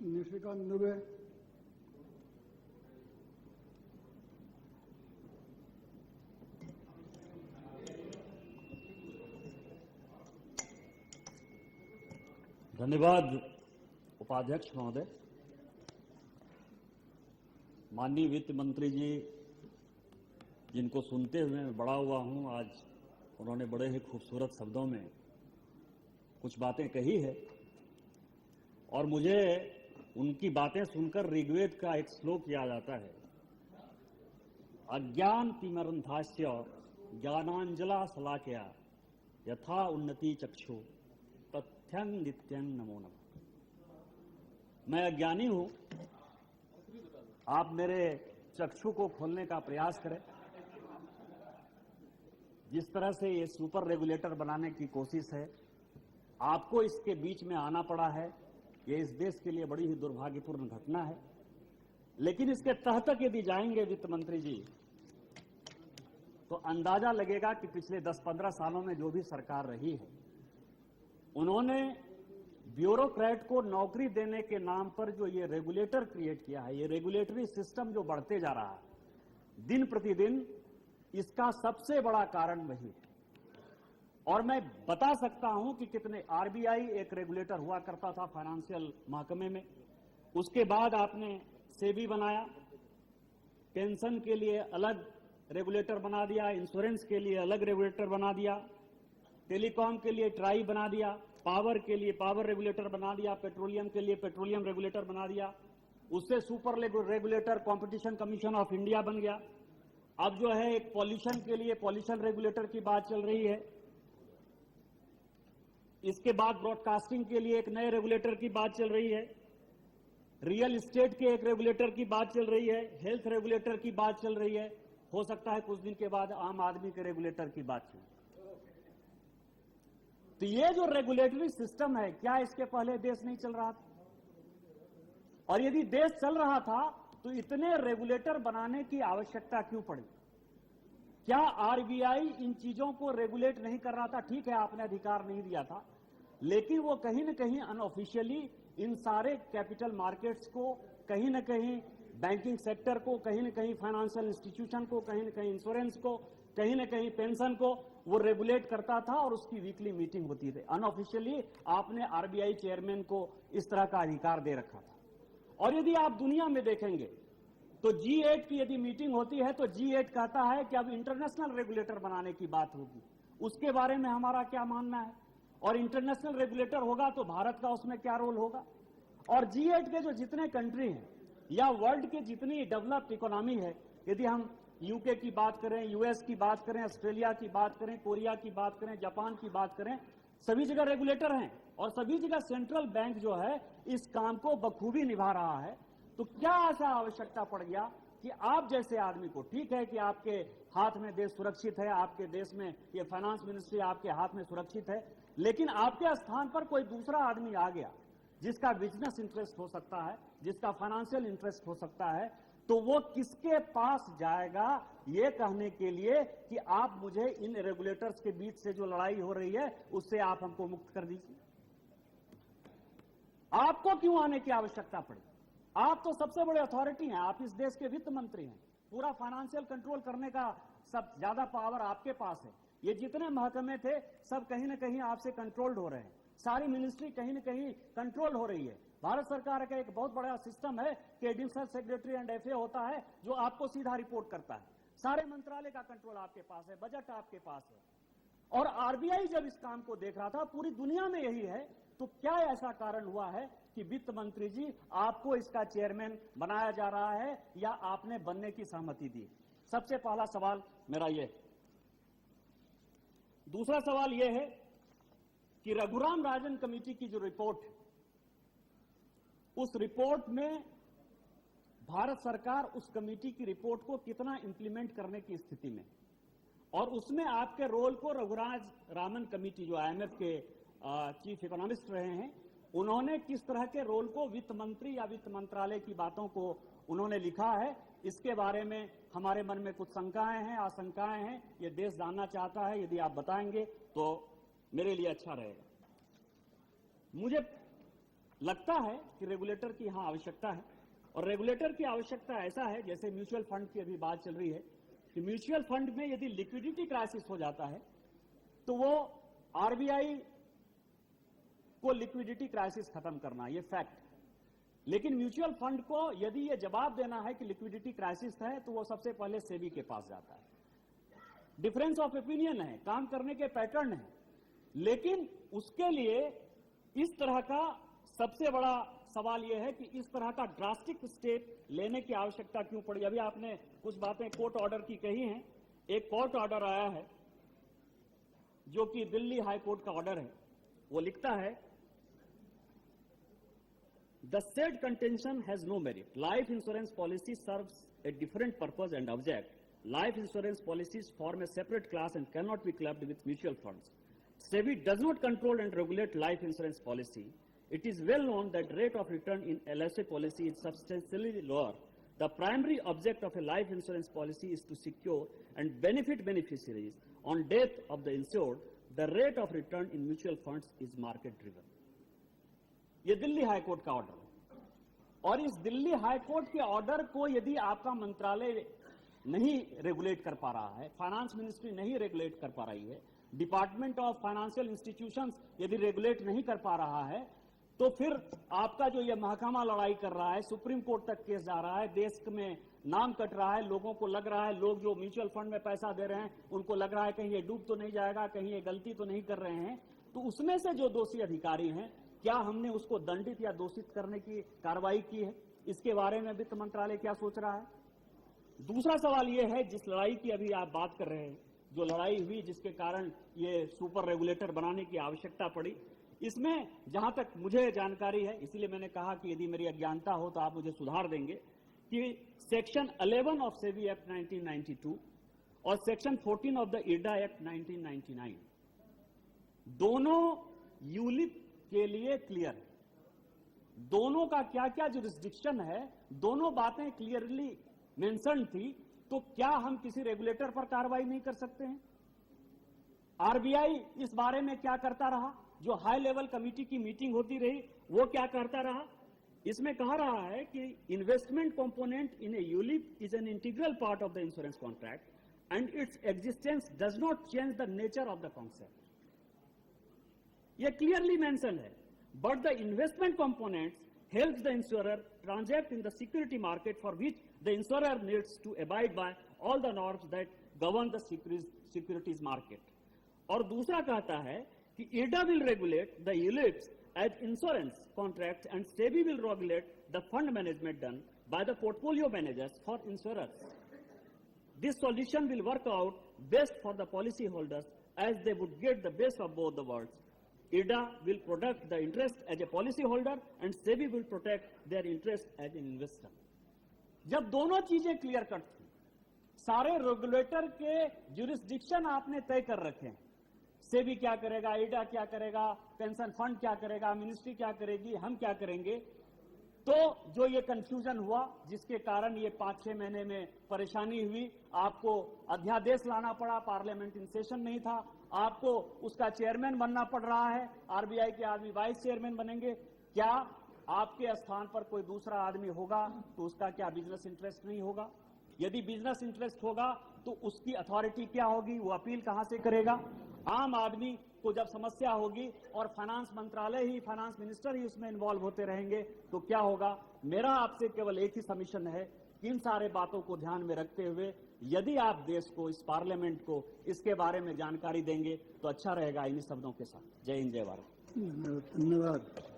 निशिकांत दुबे। धन्यवाद उपाध्यक्ष महोदय। माननीय वित्त मंत्री जी, जिनको सुनते हुए मैं बड़ा हुआ हूं, आज उन्होंने बड़े ही खूबसूरत शब्दों में कुछ बातें कही है और मुझे उनकी बातें सुनकर ऋग्वेद का एक श्लोक याद आता है। अज्ञान तिमिरन्धास्य ज्ञानांजला शलाकया यथा उन्नति चक्षु तथ्यं नित्यं नमो नमः। मैं अज्ञानी हूं, आप मेरे चक्षु को खोलने का प्रयास करें। जिस तरह से ये सुपर रेगुलेटर बनाने की कोशिश है, आपको इसके बीच में आना पड़ा है, ये इस देश के लिए बड़ी ही दुर्भाग्यपूर्ण घटना है। लेकिन इसके तह तक यदि जाएंगे वित्त मंत्री जी, तो अंदाजा लगेगा कि पिछले 10-15 सालों में जो भी सरकार रही है, उन्होंने ब्यूरोक्रेट को नौकरी देने के नाम पर जो ये रेगुलेटर क्रिएट किया है, ये रेगुलेटरी सिस्टम जो बढ़ते जा रहा है दिन प्रतिदिन, इसका सबसे बड़ा कारण वही है। और मैं बता सकता हूं कि कितने आरबीआई एक रेगुलेटर हुआ करता था फाइनेंशियल महकमे में, उसके बाद आपने सेबी बनाया, पेंशन के लिए अलग रेगुलेटर बना दिया, इंश्योरेंस के लिए अलग रेगुलेटर बना दिया, टेलीकॉम के लिए ट्राई बना दिया, पावर के लिए पावर रेगुलेटर बना दिया, पेट्रोलियम के लिए पेट्रोलियम रेगुलेटर बना दिया, उससे super regulator competition commission of India बन गया। अब जो है एक पॉल्यूशन के लिए पॉल्यूशन रेगुलेटर की बात चल रही है। इसके बाद ब्रॉडकास्टिंग के लिए एक नए रेगुलेटर की बात चल रही है, रियल एस्टेट के एक रेगुलेटर की बात चल रही है, हेल्थ रेगुलेटर की बात चल रही है, हो सकता है कुछ दिन के बाद आम आदमी के रेगुलेटर की बात चले। तो ये जो रेगुलेटरी सिस्टम है, क्या इसके पहले देश नहीं चल रहा था? और यदि देश चल रहा था तो इतने रेगुलेटर बनाने की आवश्यकता क्यों पड़ी? क्या आरबीआई इन चीजों को रेगुलेट नहीं कर रहा था? ठीक है, आपने अधिकार नहीं दिया था, लेकिन वो कहीं न कहीं अनऑफिशियली इन सारे कैपिटल मार्केट्स को, कहीं न कहीं बैंकिंग सेक्टर को, कहीं न कहीं फाइनेंशियल इंस्टीट्यूशन को, कहीं न कहीं इंश्योरेंस को, कहीं न कहीं पेंशन को वो रेगुलेट करता था और उसकी वीकली मीटिंग होती थी। अनऑफिशियली आपने आरबीआई चेयरमैन को इस तरह का अधिकार दे रखा था। और यदि आप दुनिया में देखेंगे तो G8 की यदि मीटिंग होती है तो G8 कहता है कि अब इंटरनेशनल रेगुलेटर बनाने की बात होगी। उसके बारे में हमारा क्या मानना है? और इंटरनेशनल रेगुलेटर होगा तो भारत का उसमें क्या रोल होगा? और G8 के जो जितने कंट्री हैं या वर्ल्ड के जितनी डेवलप्ड इकोनॉमी है, यदि हम यूके की बात करें, यूएस की बात करें, ऑस्ट्रेलिया की बात करें, कोरिया की बात करें, जापान की बात करें, सभी जगह रेगुलेटर हैं और सभी जगह सेंट्रल बैंक जो है इस काम को बखूबी निभा रहा है। तो क्या ऐसा आवश्यकता पड़ गया कि आप जैसे आदमी को, ठीक है कि आपके हाथ में देश सुरक्षित है, आपके देश में ये फाइनेंस मिनिस्ट्री आपके हाथ में सुरक्षित है, लेकिन आपके स्थान पर कोई दूसरा आदमी आ गया जिसका बिजनेस इंटरेस्ट हो सकता है, जिसका फाइनेंशियल इंटरेस्ट हो सकता है, तो वो किसके पास जाएगा ये कहने के लिए कि आप मुझे इन रेगुलेटर्स के बीच से जो लड़ाई हो रही है उससे आप हमको मुक्त कर दीजिए। आपको क्यों आने की आवश्यकता पड़ी? आप तो सबसे बड़े अथॉरिटी हैं, आप इस देश के वित्त मंत्री हैं, पूरा फाइनेंशियल कंट्रोल करने का सब ज्यादा पावर आपके पास है। ये जितने महकमे थे सब कहीं ना कहीं आपसे कंट्रोल्ड हो रहे हैं, सारी मिनिस्ट्री कहीं ना कहीं कंट्रोल हो रही है। भारत सरकार का एक बहुत बड़ा सिस्टम है कि एडिशनल सेक्रेटरी एंड एफए होता है जो आपको सीधा रिपोर्ट करता है, सारे मंत्रालय का कंट्रोल आपके पास है, बजट आपके पास है। और आरबीआई जब इस काम को देख रहा था, पूरी दुनिया में यही है, तो क्या ऐसा कारण हुआ है कि वित्त मंत्री जी आपको इसका चेयरमैन बनाया जा रहा है या आपने बनने की सहमति दी? सबसे पहला सवाल मेरा ये। दूसरा सवाल यह है कि रघुराम राजन कमेटी की जो रिपोर्ट है, उस रिपोर्ट में भारत सरकार उस कमेटी की रिपोर्ट को कितना इंप्लीमेंट करने की स्थिति में, और उसमें आपके रोल को रघुराज रामन कमेटी जो आईएमएफ के चीफ इकोनॉमिस्ट रहे हैं, उन्होंने किस तरह के रोल को वित्त मंत्री या वित्त मंत्रालय की बातों को उन्होंने लिखा है, इसके बारे में हमारे मन में कुछ शंकाएं हैं, आशंकाएं हैं, ये देश जानना चाहता है। यदि आप बताएंगे तो मेरे लिए अच्छा रहेगा। मुझे लगता है कि रेगुलेटर की यहां आवश्यकता है, और रेगुलेटर की आवश्यकता ऐसा है, जैसे म्यूचुअल फंड की अभी बात चल रही है कि म्यूचुअल फंड में यदि लिक्विडिटी क्राइसिस हो जाता है तो वो आरबीआई को लिक्विडिटी क्राइसिस खत्म करना, ये फैक्ट। लेकिन म्यूचुअल फंड को यदि ये जवाब देना है कि लिक्विडिटी क्राइसिस है तो वो सबसे पहले सेबी के पास जाता है। डिफरेंस ऑफ ओपिनियन है, काम करने के पैटर्न है, लेकिन उसके लिए इस तरह का सबसे बड़ा सवाल यह है कि इस तरह का ड्रास्टिक स्टेप लेने की आवश्यकता क्यों पड़ी। अभी आपने कुछ बातें कोर्ट ऑर्डर की कही हैं। एक कोर्ट ऑर्डर आया है जो कि दिल्ली हाई कोर्ट का ऑर्डर है। वो लिखता है, the said contention has no merit, life insurance policy serves a different purpose and object, life insurance policies form a separate class and can not be clubbed with mutual funds, SEBI does not control and regulate life insurance policy. It is well known that rate of return in LIC policy is substantially lower. The primary object of a life insurance policy is to secure and benefit beneficiaries on death of the insured. The rate of return in mutual funds is market driven. ये Delhi high court का order है, और इस Delhi high court के order को यदि आपका मंत्रालय नहीं रेगुलेट कर पा रहा है, फाइनेंस मिनिस्ट्री नहीं रेगुलेट कर पा रही है, डिपार्टमेंट ऑफ फाइनेंशियल इंस्टीट्यूशंस यदि रेगुलेट नहीं कर पा रहा है, तो फिर आपका जो ये महकमा लड़ाई कर रहा है, सुप्रीम कोर्ट तक केस जा रहा है, देश में नाम कट रहा है, लोगों को लग रहा है, लोग जो म्यूचुअल फंड में पैसा दे रहे हैं उनको लग रहा है कहीं ये डूब तो नहीं जाएगा, कहीं ये गलती तो नहीं कर रहे हैं। तो उसमें से जो दोषी अधिकारी हैं, क्या हमने उसको दंडित या दोषित करने की कार्रवाई की है? इसके बारे में वित्त मंत्रालय क्या सोच रहा है? दूसरा सवाल यह है, जिस लड़ाई की अभी आप बात कर रहे हैं, जो लड़ाई हुई जिसके कारण ये सुपर रेगुलेटर बनाने की आवश्यकता पड़ी, इसमें जहां तक मुझे जानकारी है, इसलिए मैंने कहा कि यदि मेरी अज्ञानता हो तो आप मुझे सुधार देंगे, कि सेक्शन 11 ऑफ सेबी एक्ट 1992 और section 14 of the Ida act 1999 दोनों यूलिप के लिए क्लियर है। दोनों का क्या क्या जुरिस्डिक्शन है, दोनों बातें क्लियरली मेंशन थी। तो क्या हम किसी रेगुलेटर पर कार्रवाई नहीं कर सकते हैं? आरबीआई इस बारे में क्या करता रहा? जो हाई लेवल कमेटी की मीटिंग होती रही वो क्या करता रहा? इसमें कहा रहा है कि investment component in A ULIP is an integral part of the insurance contract and its existence does not change the nature of the concept. ये क्लियरली मेंशन है, but the investment components helps the insurer transact in the security market for which the insurer needs to abide by all the norms that govern the securities market. और दूसरा कहता है कि IRDA will regulate the ULIPs as insurance contracts and SEBI will regulate the fund management done by the portfolio managers for insurers. This solution will work out best for the policy holders as they would get the best of both the worlds. IRDA will protect the interest as a policy holder and SEBI will protect their interest as an investor. जब दोनों चीजें clear cut थी, सारे regulator के jurisdiction आपने तय कर रखे हैं, सेबी क्या करेगा, IRDA क्या करेगा, पेंशन फंड क्या करेगा, मिनिस्ट्री क्या करेगी, हम क्या करेंगे, तो जो ये कंफ्यूजन हुआ जिसके कारण ये 5-6 महीने में परेशानी हुई, आपको अध्यादेश लाना पड़ा, पार्लियामेंट इन सेशन नहीं था, आपको उसका चेयरमैन बनना पड़ रहा है, आरबीआई के आदमी वाइस चेयरमैन बनेंगे। क्या आपके स्थान पर कोई दूसरा आदमी होगा तो उसका क्या बिजनेस इंटरेस्ट नहीं होगा? यदि बिजनेस इंटरेस्ट होगा तो उसकी अथॉरिटी क्या होगी, वो अपील कहां से करेगा? आम आदमी को जब समस्या होगी और फाइनेंस मंत्रालय ही, फाइनेंस मिनिस्टर ही उसमें इन्वॉल्व होते रहेंगे तो क्या होगा? मेरा आपसे केवल एक ही सबमिशन है कि इन सारे बातों को ध्यान में रखते हुए यदि आप देश को, इस पार्लियामेंट को इसके बारे में जानकारी देंगे तो अच्छा रहेगा। इन्हीं शब्दों के साथ जय हिंद, जय भारत। धन्यवाद।